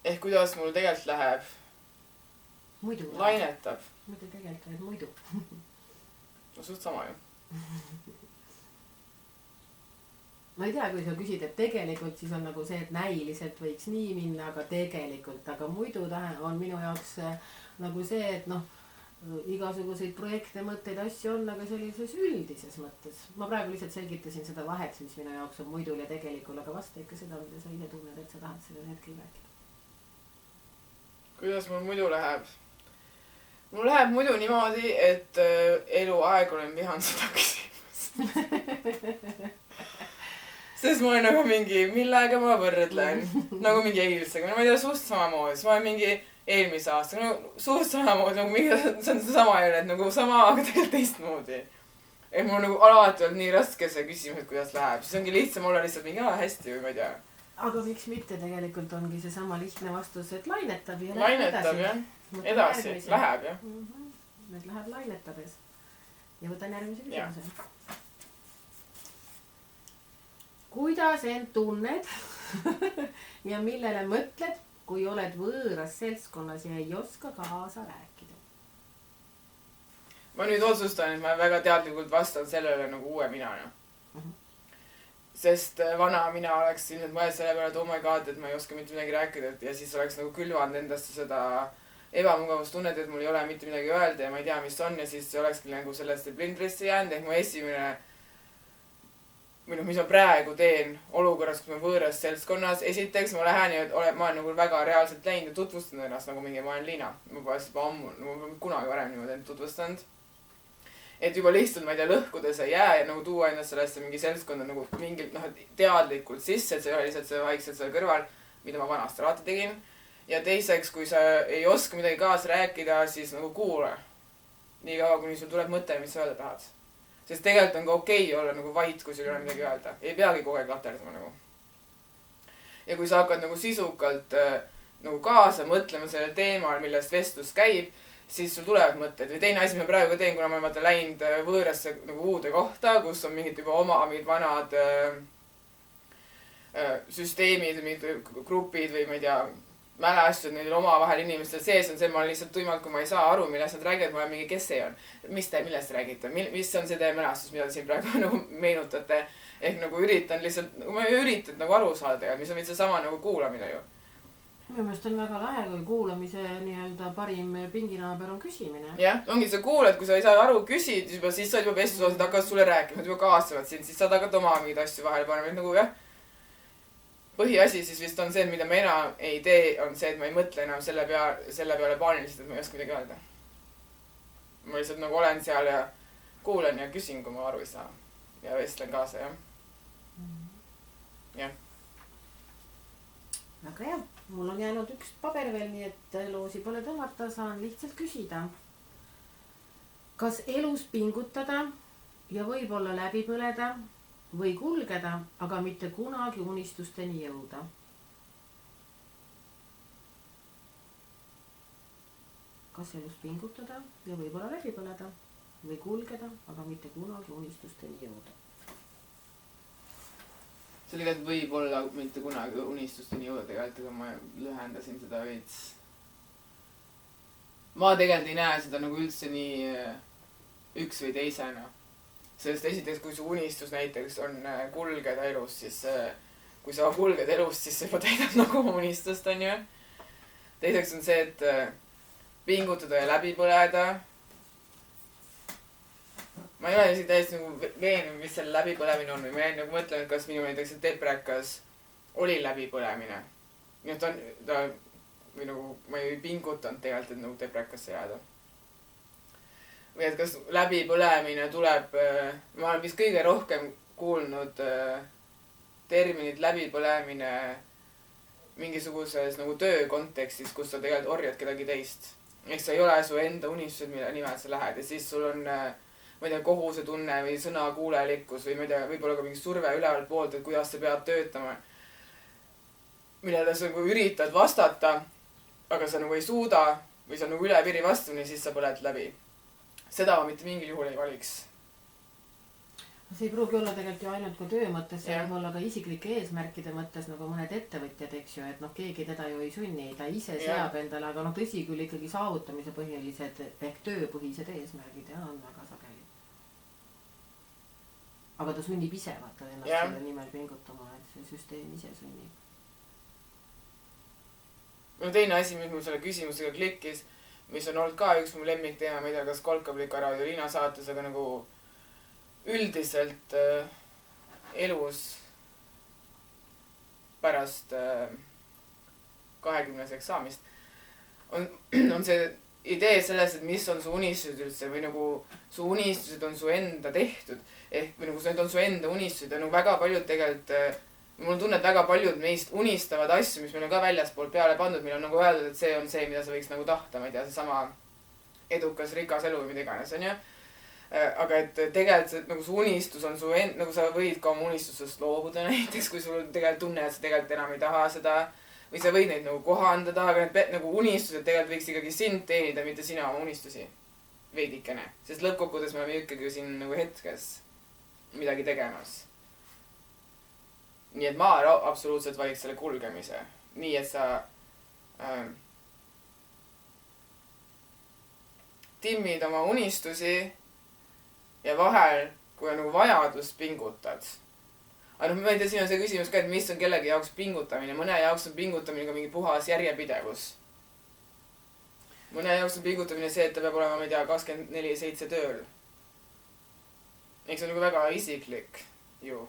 Ehk kuidas mul tegelikult läheb? Muidu. Lainetab. Muidu tegelikult läheb muidu. No suht sama ju. Ma ei tea, kui sa küsid, et tegelikult siis on nagu see, et näiliselt võiks nii minna, aga tegelikult, aga muidu on minu jaoks nagu see, et noh, igasuguseid projekte, mõtteid, asju on, aga sellises üldises mõttes. Ma praegu lihtsalt selgitasin seda vahet, mis minu jaoks on muidul ja tegelikul, aga vasta ikka seda, mida sa ise tunned, et sa tahad sellel hetkel rääkida. Kuidas mul muidu läheb? Mul läheb muidu niimoodi, et eluaeg olen vihanud seda küsimust. Sest ma olen nagu mingi, millega ma võrdlen. Nagu mingi eilsega. Ma ei tea, suht samamoodi. Ma olen mingi eelmise aasta. No, suht samamoodi. Nagu mingi, see on sama jälle, et nagu sama, aga tegelikult teistmoodi. Et mul on nagu alati olnud nii raske see küsimus, et kuidas läheb. Siis ongi lihtsam olla lihtsalt mingi, hästi või ma ei tea. Aga miks mitte tegelikult ongi see sama lihtne vastus, et lainetab ja lainetab, jah. Edasi, läheb, jah. Nüüd läheb lainetades. Ja võtan järgmise küsimuse. Kuidas end tunned ja millele mõtled, kui oled võõras seltskonnas ja ei oska kaasa rääkida? Ma nüüd otsustan, et ma väga teadlikult vastan sellele nagu uue minana. Sest vana mina oleks ilmselt mõelnud selle peale, et oh my god, et ma ei oska mitte midagi rääkida ja siis oleks nagu külvanud endasse seda ebamugavustunnet, et mul ei ole mitte midagi öelda ja ma ei tea, mis on ja siis olekski nagu sellest blindrisse jäänud, ehk mu esimene või noh, mis ma praegu teen olukorras, kus ma võõras seltskonnas. Esiteks ma lähen ja ma olen nagu väga reaalselt läinud ja tutvustanud ennast nagu mingi, ma olen Liina. Ma pole juba ammu, ma pole kunagi varem niimoodi end tutvustanud. Et juba lihtsalt, ma ei tea, lõhkuda see jää ja nagu tuua ennast sellesse mingi seltskonda nagu mingilt teadlikult sisse, et see ei ole lihtsalt see vaikselt seal kõrval, mida ma vanasti alati tegin. Ja teiseks, kui sa ei oska midagi kaasa rääkida, siis nagu kuula. Nii kaua, kuni sul tuleb mõte, mis sa öelda tahad. Sest tegelikult on ka okei olla nagu vait, kui sul ei ole midagi öelda. Ei peagi kogu aeg laterdama nagu. Ja kui sa hakkad nagu sisukalt nagu kaasa mõtlema selle teemal, millest vestlus käib, siis sul tulevad mõtted. Või teine asi, mis ma praegu teen, kuna ma olen läinud võõrasse nagu uude kohta, kus on mingid juba oma mingid vanad süsteemid, mingid grupid või ma ei tea, mälestused neil omavahel inimestel sees on see, ma olen lihtsalt tuimalt, kui ma ei saa aru, millest nad räägivad, ma olen mingi, kes see on? Millest räägite? Mis on see teie mälestus, mida te siin praegu nagu meenutate? Ehk nagu üritan lihtsalt, ma üritan nagu aru saada, mis on mitte sama nagu kuulamine ju. Minu meelest on väga lahe, kui kuulamise nii-öelda parim pinginaaber on küsimine. Jah, ongi sa kuulad, kui sa ei saa aru küsid, siis sa juba vestlusosad hakkavad sulle rääkima, juba kaasavad sind, siis saad hakata oma mingeid asju vahele panema, et nagu jah. Põhiasi siis vist on see, mida ma enam ei tee, on see, et ma ei mõtle enam selle peale paaniliselt, et ma ei oska midagi öelda. Ma lihtsalt nagu olen seal ja kuulen ja küsin, kui ma aru ei saa. Ja vestlen kaasa, jah. Jah. Väga hea. Mul on jäänud üks paber veel, nii et loosi pole tõmmata, saan lihtsalt küsida. Kas elus pingutada ja võib-olla läbi põleda või kulgeda, aga mitte kunagi unistusteni jõuda. Kas elus pingutada ja võib-olla läbi põleda või kulgeda, aga mitte kunagi unistusteni jõuda. See oli ka, et võib-olla mitte kunagi unistusteni jõuda tegelikult, aga ma lühendasin seda veits. Ma tegelikult ei näe seda nagu üldse nii üks või teisena. Sest esiteks, kui su unistus näiteks on kulgeda elus, siis kui sa kulged elust, siis sa juba täidad nagu unistust, on ju. Teiseks on see, et pingutada ja läbi põleda. Ma ei ole isegi täiesti nagu veennud, mis selle läbipõlemine on või ma jäin nagu mõtlen, et kas minu näiteks deprekas oli läbipõlemine. Nii et ta või nagu ma ei pingutanud tegelikult, et nagu deprekasse jääda. Või et kas läbipõlemine tuleb, ma olen vist kõige rohkem kuulnud terminit läbipõlemine mingisuguses nagu töö kontekstis, kus sa tegelikult orjad kedagi teist. Ehk sa ei ole su enda unistused, mille nimel sa lähed ja siis sul on ma ei tea, kohusetunne või sõnakuulelikkus või ma ei tea, võib-olla ka mingi surve ülevalt poolt, et kuidas sa pead töötama. Millele sa nagu üritad vastata, aga sa nagu ei suuda või sa nagu üle piiri vastamine, siis sa põled läbi. Seda ma mitte mingil juhul ei valiks. See ei pruugi olla tegelikult ju ainult ka töö mõttes, see võib olla ka isiklike eesmärkide mõttes nagu mõned ettevõtjad, eks ju, et keegi teda ju ei sunni, ta ise seab endale, aga tõsi küll ikkagi saavutamise põhilised ehk tööpõhised eesmärgid on väga sageli. Aga ta sunnib ise vaata ennast selle nimel pingutama, et see süsteem ise sunnib. No teine asi, mis mul selle küsimusega klikkis, mis on olnud ka üks mu lemmikteema, ma ei tea, kas Kolkaplik Raadio Liina saates, aga nagu üldiselt elus pärast 20-seks saamist on see idee selles, et mis on su unistused üldse või nagu su unistused on su enda tehtud. Ehk või nagu need on su enda unistused ja nagu väga paljud tegelikult, mul on tunne, et väga paljud meist unistavad asju, mis meil on ka väljaspoolt peale pandud, meil on nagu öeldud, et see on see, mida sa võiks nagu tahta, ma ei tea, see sama edukas, rikas elu või mida iganes, on ju. Aga et tegelikult nagu su unistus on su nagu sa võid ka oma unistusest loobuda näiteks, kui sul tegelikult tunne, et sa tegelikult enam ei taha seda või sa võid neid nagu kohandada, aga need nagu unistused tegelikult võiks ikkagi sind teenida, mitte sina oma unistusi veidikene, sest lõppkokkuvõttes me oleme ikkagi siin nagu hetkes midagi tegemas. Nii et ma absoluutselt valiks selle kulgemise, nii et sa timmid oma unistusi ja vahel, kui on nagu vajadus, pingutad. Aga ma ei tea, siin on see küsimus ka, et mis on kellegi jaoks pingutamine. Mõne jaoks on pingutamine ka mingi puhas järjepidevus. Mõne jaoks on pingutamine see, et ta peab olema, ma ei tea, 24/7 tööl. Eks see on nagu väga isiklik ju.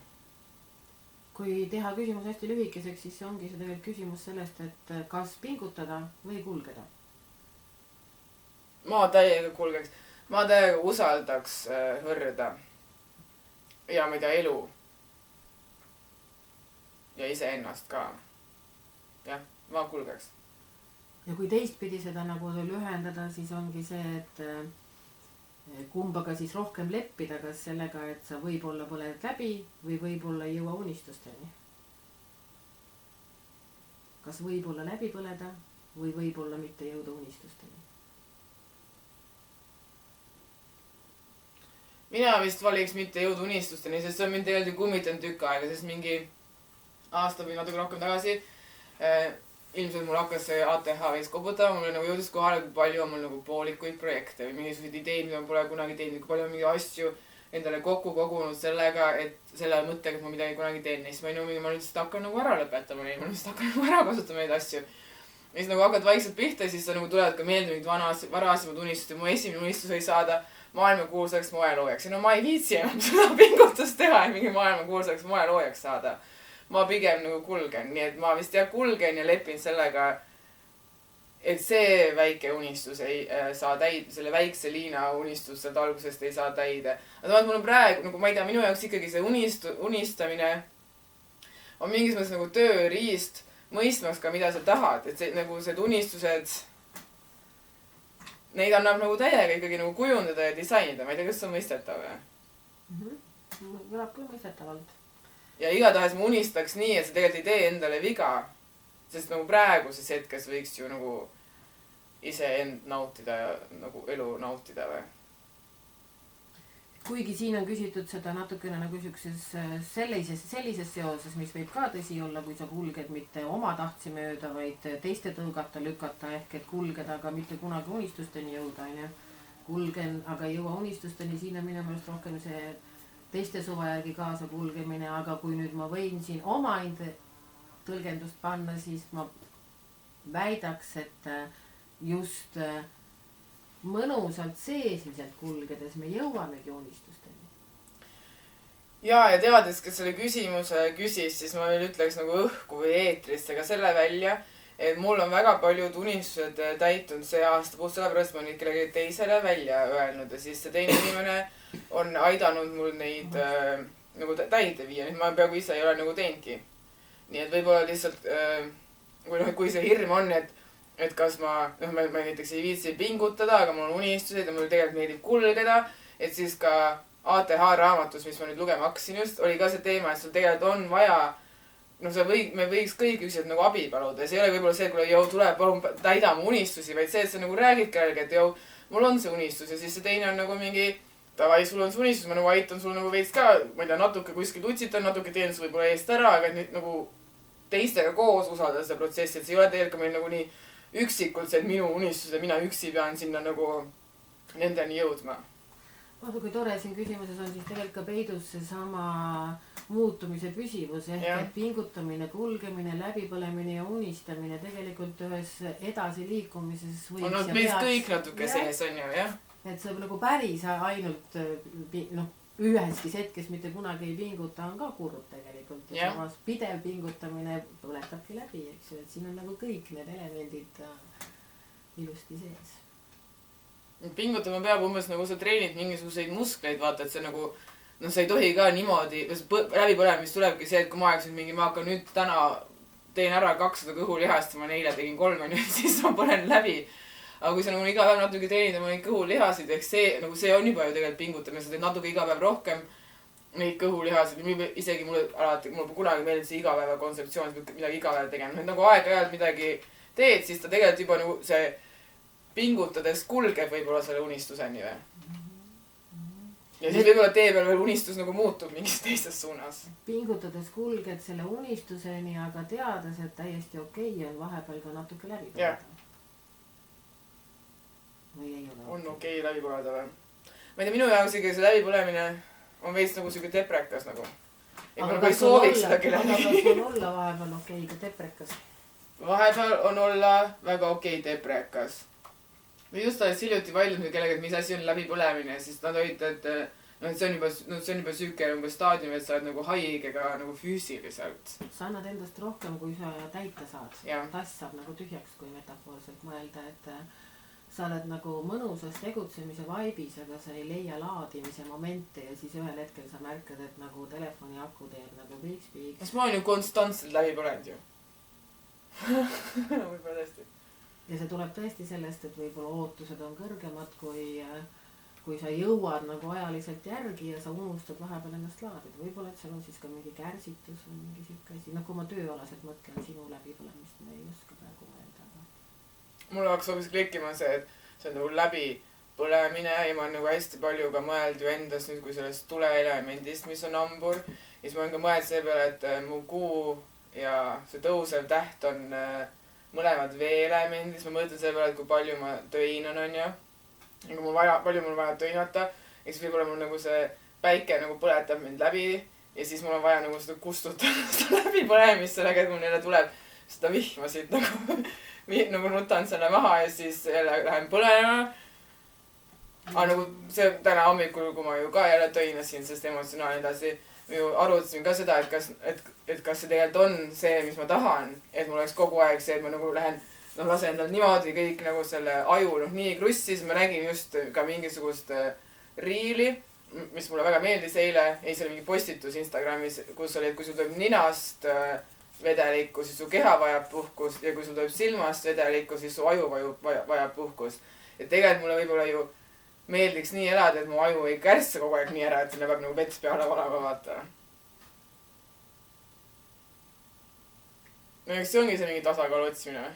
Kui teha küsimus hästi lühikeseks, siis ongi see tegelikult küsimus sellest, et kas pingutada või kulgeda. Ma täiega kulgeks. Ma täiega usaldaks hõrda ja ma ei tea, elu ja iseennast ka. Jah, ma kulgeks. Ja kui teistpidi seda nagu lühendada, siis ongi see, et kumbaga siis rohkem leppida, kas sellega, et sa võib-olla põled läbi või võib-olla ei jõua unistusteni. Kas võib-olla läbi põleda või võib-olla mitte jõuda unistusteni. Mina vist valiks mitte jõuda unistusteni, sest see on mind tegelikult ju kummitanud tükk aega, sest mingi aasta või natuke rohkem tagasi ilmselt mul hakkas see ATH veits koputama, mul nagu jõudis kohale, kui palju on mul nagu poolikuid projekte või mingisuguseid ideid, mida ma pole kunagi teinud, kui palju on mingi asju endale kokku kogunud sellega, et selle mõttega, et ma midagi kunagi teen. Ja siis ma lihtsalt hakkan nagu ära lõpetama neid, ma lihtsalt hakkan nagu ära kasutama neid asju. Ja siis nagu hakkad vaikselt pihta ja siis sa nagu tulevad ka meelde mingid varasemad unistused ja mu esimene unistus oli saada maailmakuulsaks moeloojaks. Ja no ma ei viitsi enam seda pingutust teha ja mingi maailmakuulsaks moeloojaks saada. Ma pigem nagu kulgen, nii et ma vist kulgen ja lepin sellega, et see väike unistus ei saa täide, selle väikse Liina unistus sealt algusest ei saa täide. Aga mul on praegu, nagu ma ei tea, minu jaoks ikkagi see unistamine on mingis mõttes nagu tööriist, mõistmaks ka, mida sa tahad, et see, nagu need unistused, neid annab nagu täiega ikkagi nagu kujundada ja disainida. Ma ei tea, kas see on mõistetav või? kõlab küll mõistetavalt. Ja igatahes ma unistaks nii, et sa tegelikult ei tee endale viga. Sest nagu praeguses hetkes võiks ju nagu ise end nautida ja nagu elu nautida või. Kuigi siin on küsitud seda natukene nagu sellises seoses, mis võib ka tõsi olla, kui sa kulged mitte oma tahtsi mööda, vaid teiste tõugata, lükata ehk et kulgeda, aga mitte kunagi unistusteni jõuda, on ju. Kulgen, aga ei jõua unistusteni, siin on minu meelest rohkem see teiste suva järgi kaasa kulgemine, aga kui nüüd ma võin siin oma tõlgendust panna, siis ma väidaks, et just mõnusalt seesmiselt kulgedes me jõuamegi unistusteni. Ja teades, kes selle küsimuse küsis, siis ma veel ütleks nagu õhku või eetrisse ka selle välja, et mul on väga paljud unistused täitunud see aasta, puht sellepärast ma neid kellegi teisele välja öelnud ja siis see teine inimene on aidanud mul neid nagu täide viia, nüüd ma peaaegu ise ei ole nagu teinudki. Nii et võib-olla lihtsalt, kui see hirm on, et kas ma näiteks ei viitsi pingutada, aga mul on unistused ja mul tegelikult meeldib kulgeda, et siis ka ATH raamatus, mis ma nüüd lugema hakkasin just, oli ka see teema, et sul tegelikult on vaja, me võiks kõik ükselt nagu abi paluda ja see ei ole võib-olla see, et kui tule, palun täida mu unistusi, vaid see, et sa nagu räägid kellelegi, et mul on see unistus ja siis see teine on nagu mingi davai, sul on see unistus, ma nagu aitan sul nagu veits ka, ma ei tea, natuke kuskil tutsitan, natuke teen su võib-olla eest ära, aga nüüd nagu teistega koos usaldada seda protsessi, et see ei ole tegelikult meil nagu nii üksikult see, et minu unistus ja mina üksi pean sinna nagu nendeni jõudma. Vaata, kui tore siin küsimuses on siis tegelikult ka peidus seesama muutumise püsivus ehk et pingutamine, kulgemine, läbipõlemine ja unistamine tegelikult ühes edasiliikumises võiks on meist kõik natuke sees on ju, jah? Et see nagu päris ainult üheski hetkes mitte kunagi ei pinguta on ka kurb tegelikult. Ja samas pidev pingutamine põletabki läbi, eks ju, et siin on nagu kõik need elemendid ilusti sees. Pingutama peab umbes nagu sa treenid mingisuguseid muskleid, vaata, et see nagu, sa ei tohi ka niimoodi, läbipõlemist tulebki see, et kui ma aegsin mingi, ma hakkan nüüd täna teen ära 200 kõhulihast, ma neile tegin 3 ja siis ma põlen läbi. Aga kui sa nagu iga päev natuke treenid oma neid kõhulihasid, ehk see on juba ju tegelikult pingutamine, sa teed natuke iga päev rohkem neid kõhulihasid, isegi mulle kunagi meeldib see igapäeva kontseptsioon, et midagi iga päev tegema, et nagu aeg-ajalt midagi teed, siis ta tegelikult juba nagu see pingutades kulgeb võib-olla selle unistuseni või. Ja siis võib-olla tee peal veel unistus nagu muutub mingis teises suunas. Pingutades kulged selle unistuseni, aga teades, et täiesti okei on vahepeal ka natuke läbi põleda. Või ei ole on okei läbi põleda või? Ma ei tea, minu jaoks see läbipõlemine on veits nagu süge deprekas nagu. Et ma nagu ei sooviks seda kellegi. Aga kas on olla vahepeal okei ka deprekas? Vahepeal on olla väga okei deprekas. Või just alles hiljuti vaidlus kellega, et mis asi on läbipõlemine, siis nad olid, et see on juba süüke staadium, et sa oled nagu haigega nagu füüsiliselt. Sa annad endast rohkem, kui sa täita saad. Tass saab nagu tühjaks, kui metafoorselt mõelda, et sa oled nagu mõnusas tegutsemise vaibis, aga sa ei leia laadimise momente ja siis ühel hetkel sa märkad, et nagu telefoni aku teeb nagu piiks-piiks. Kas ma olen ju konstantselt läbi põlenud ju? Võib-olla tõesti. Ja see tuleb tõesti sellest, et võib-olla ootused on kõrgemad, kui sa jõuad nagu ajaliselt järgi ja sa unustad vahepeal ennast laadida. Võib-olla, et seal on siis ka mingi kärsitus või mingi siuke asi. Kui ma tööalaselt mõtlen sinu läbipõlemist, ma ei oska praegu mõelda. Mul hakkas hoopis klikkima see, et see on nagu läbipõlemine ja ma olen nagu hästi palju ka mõeld ju endas nüüd kui sellest tuleelemendist, mis on hambur. Ja siis ma olen ka mõeld selle peale, et mu kuu ja see tõusev täht on mõlemad veeelemendis, ma mõtlen selle peale, et kui palju ma töinan on ju. Ja kui palju mul vaja töinata, ja siis võib-olla mul nagu see päike nagu põletab mind läbi ja siis mul on vaja nagu seda kustutada seda läbipõlemist sellega, et mul jälle tuleb seda vihma siit nagu nutan selle maha ja siis jälle lähen põlema. Aga nagu see täna hommikul, kui ma ju ka jälle töinasin, sest emotsionaalne edasi ju arutasin ka seda, et kas see tegelikult on see, mis ma tahan, et mul oleks kogu aeg see, et ma nagu lähen, lasen endal niimoodi kõik nagu selle aju nii krussi, siis ma nägin just ka mingisugust riili, mis mulle väga meeldis eile, see oli mingi postitus Instagramis, kus oli, et kui sul tuleb ninast vedelikku, siis su keha vajab puhkust ja kui sul tuleb silmast vedelikku, siis su aju vajab puhkust. Et tegelikult mulle võib-olla ju meeldiks nii elada, et mu aju ei kärssa kogu aeg nii ära, et sinna peab nagu vets peale olema, vaata. No eks see ongi see mingi tasakaalu otsimine.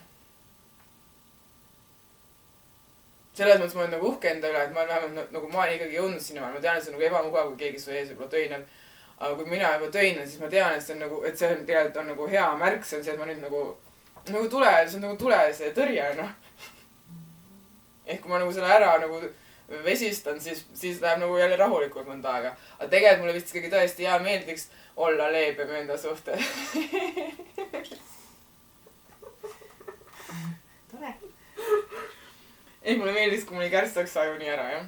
Selles mõttes ma olen nagu uhke enda üle, et ma olen vähemalt nagu ma olen ikkagi jõudnud sinna, ma tean, et see on nagu ebamugav, kui keegi su ees võib-olla töinab. Aga kui mina juba töinen, siis ma tean, et see on nagu, et see on tegelikult on nagu hea märk, see on see, et ma nüüd nagu tule, see on nagu tule see tõrje, noh. Ehk kui ma nagu selle ära nagu vesistan, siis läheb nagu jälle rahulikult mõnda aega. Aga tegelikult mulle vist ikkagi tõesti hea meeldiks olla leebem enda suhtes. Tore. Ehk mulle meeldiks, kui mul ei kärstaks aju nii ära, jah.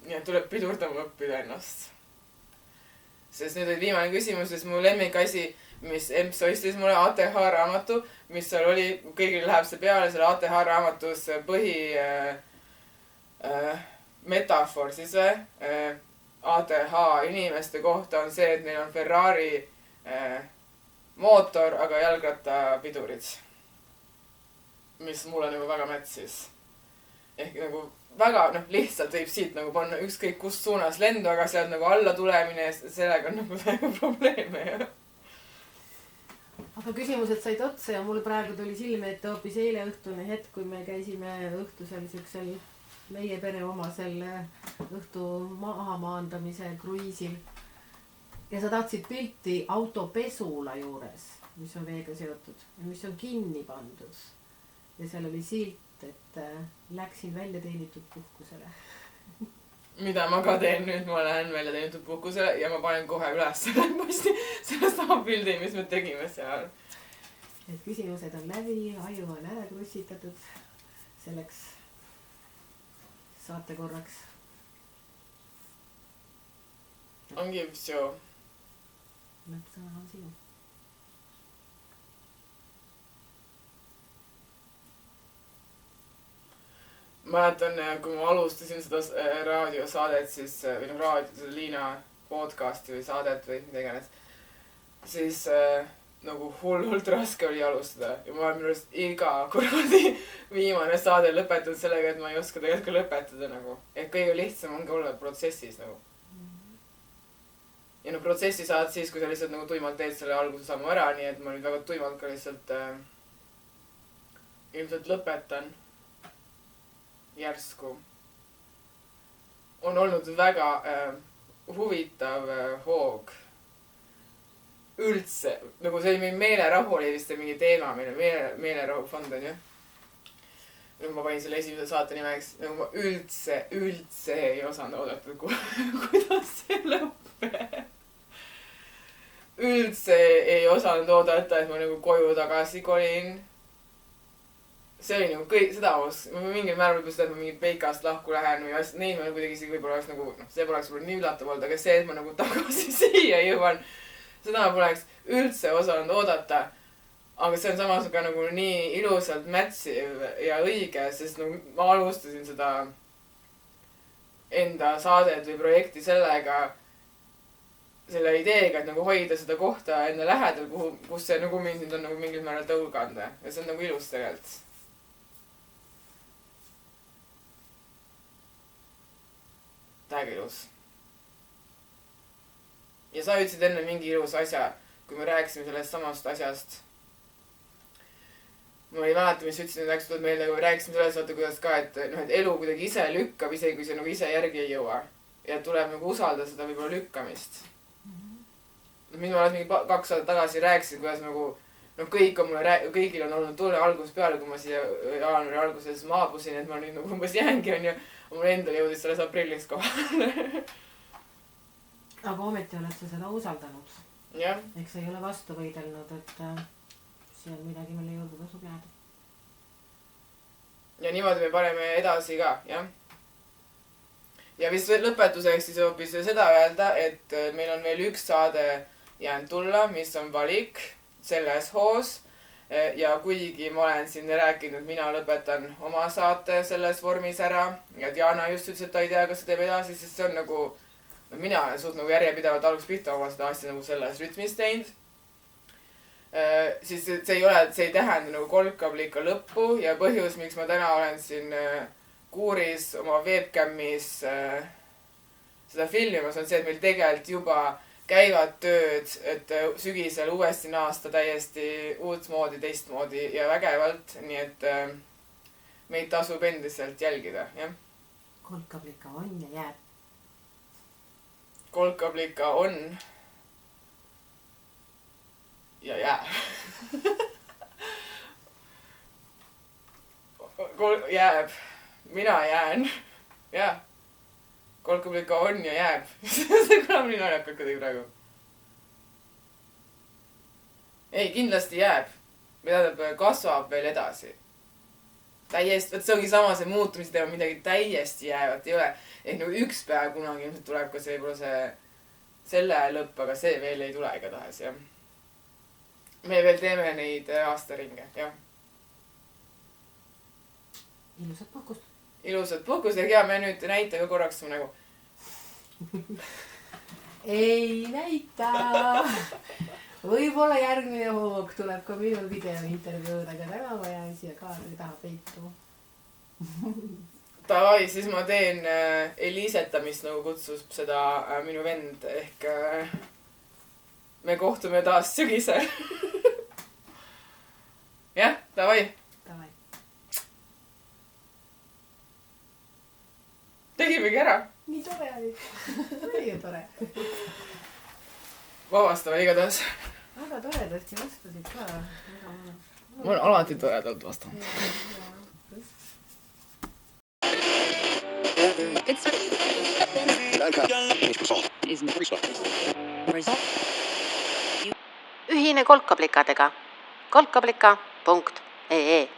Nii et tuleb pidurdama õppida ennast. Sest nüüd oli viimane küsimus, sest mu lemmikasi, mis Emps ostis mulle ATH raamatu, mis seal oli, kõigil läheb see peale, selle ATH raamatus põhi metafoor siis ATH inimeste kohta on see, et neil on Ferrari mootor, aga jalgrattapidurid. Mis mulle nagu väga mätsis. Ehk nagu väga lihtsalt võib siit nagu panna ükskõik kust suunas lendu, aga sealt nagu alla tulemine, sellega on nagu väga probleeme, jah. Aga küsimused said otsa ja mul praegu tuli silme ette hoopis eile õhtune hetk, kui me käisime õhtusel siuksel meie pere omasel õhtu maha maandamise kruiisil. Ja sa tahtsid pilti autopesula juures, mis on veega seotud ja mis on kinni pandud. Ja seal oli silt, et läksin välja teenitud puhkusele. Mida ma ka teen nüüd, ma lähen välja teenitud puhkusele ja ma panen kohe üles selle sama pildi, mis me tegime seal. Et küsimused on läbi, aju on ära krussitatud selleks saate korraks. Ongi все. Lõppsõna on sinu. Mäletan, kui ma alustasin seda raadiosaadet, siis, või Liina podcasti või saadet või mida iganes, siis nagu hullult raske oli alustada. Ja ma olen minu arust iga kuradi viimane saade lõpetanud sellega, et ma ei oska tegelikult ka lõpetada nagu. Et kõige lihtsam on ka olla protsessis nagu. Ja protsessi saad siis, kui sa lihtsalt nagu tuimalt teed selle alguse sammu ära, nii et ma nüüd väga tuimalt ka lihtsalt ilmselt lõpetan. Järsku. On olnud väga huvitav hoog. Üldse. Nagu see oli meelerahu oli vist mingi teema meil. Meelerahu fond on ju. Nagu ma panin selle esimese saate nimeks. Nagu ma üldse ei osanud oodata, kuidas see lõpeb. Üldse ei osanud oodata, et ma nagu koju tagasi kolin. See oli nagu kõik, seda mingil määral võib seda, et ma mingit peikast lahku lähen või asjad, neid ma kuidagi isegi võib-olla oleks nagu, see poleks võib-olla nii üllatav olnud, aga see, et ma nagu tagasi siia jõuan, seda ma poleks üldse osanud oodata. Aga see on samas ka nagu nii ilusalt mätsiv ja õige, sest nagu ma alustasin seda enda saadet või projekti selle ideega, et nagu hoida seda kohta enda lähedal, kus see nagu mind nüüd on nagu mingil määral tõuganud. Ja see on nagu ilus tegelikult. Täiega ilus. Ja sa ütlesid enne mingi ilus asja, kui me rääkisime sellest samast asjast. Ma ei mäleta, mis ütlesin, et tulnud meelde, kui me rääkisime sellest, vaata kuidas ka, et elu kuidagi ise lükkab, isegi kui see nagu ise järgi ei jõua. Ja tuleb nagu usaldada seda võib-olla lükkamist. Minu alles mingi 2 aastat tagasi rääkisin, kuidas nagu kõigil on olnud tunne algusest peale, kui ma siia jaanuari alguses maabusin, et ma nüüd nagu umbes jäängi on ju. Mul endal jõudis selles aprillis kohale. Aga ometi oled sa seda usaldanud. Jah. Eks sa ei ole vastu võidelnud, et see on midagi, mille juurde tasub jääda. Ja niimoodi me paneme edasi ka, jah. Ja vist lõpetuseks siis hoopis seda öelda, et meil on veel üks saade jäänud tulla, mis on valik selles hoos. Ja kuigi ma olen siin rääkinud, mina lõpetan oma saate selles vormis ära. Ja Diana just ütles, et ta ei tea, kas see teeb edasi, sest see on nagu, mina olen suht nagu järjepidevalt algust pihta oma seda asja nagu selles rütmis teinud. Siis see ei tähenda nagu kolkab liika lõppu ja põhjus, miks ma täna olen siin kuuris oma webcamis seda filmimas, on see, et meil tegelikult juba käivad tööd, et sügisel uuesti naasta täiesti uut moodi, teistmoodi ja vägevalt, nii et meid tasub endiselt jälgida, jah. Kolkablika on ja jääb. Kolkablika on ja jääb. Jääb. Mina jään. Jah. Kolkablika on ja jääb. See kõlab nii naljakalt kuidagi praegu. Ei, kindlasti jääb. Tähendab, kasvab veel edasi. Täiesti, see ongi sama see muutumise teema, midagi täiesti jäävat ei ole. Ehk nagu üks päev kunagi ilmselt tuleb ka see, võib-olla selle lõpp, aga see veel ei tule ega tahes, jah. Me veel teeme neid aastaringe, jah. Ilusat puhkust. Ilusat puhkust ja hea, me nüüd näita ka korraks mu nägu. Ei näita. Võib-olla järgmine hoog tuleb ka minu videointervjuud, aga täna ma jään siia kaadri taha peitu. Tavai, siis ma teen Elisetamist, nagu kutsus seda minu vend, ehk me kohtume taas sügisel. Jah, tavai. Tavai. Tegimegi ära. Nii tore oli. Oli ju tore. Vabastava igatahes. Väga toredasti vastasid ka. Ma olen alati toredalt vastanud. Ühine kolkablikadega. kolkablika.ee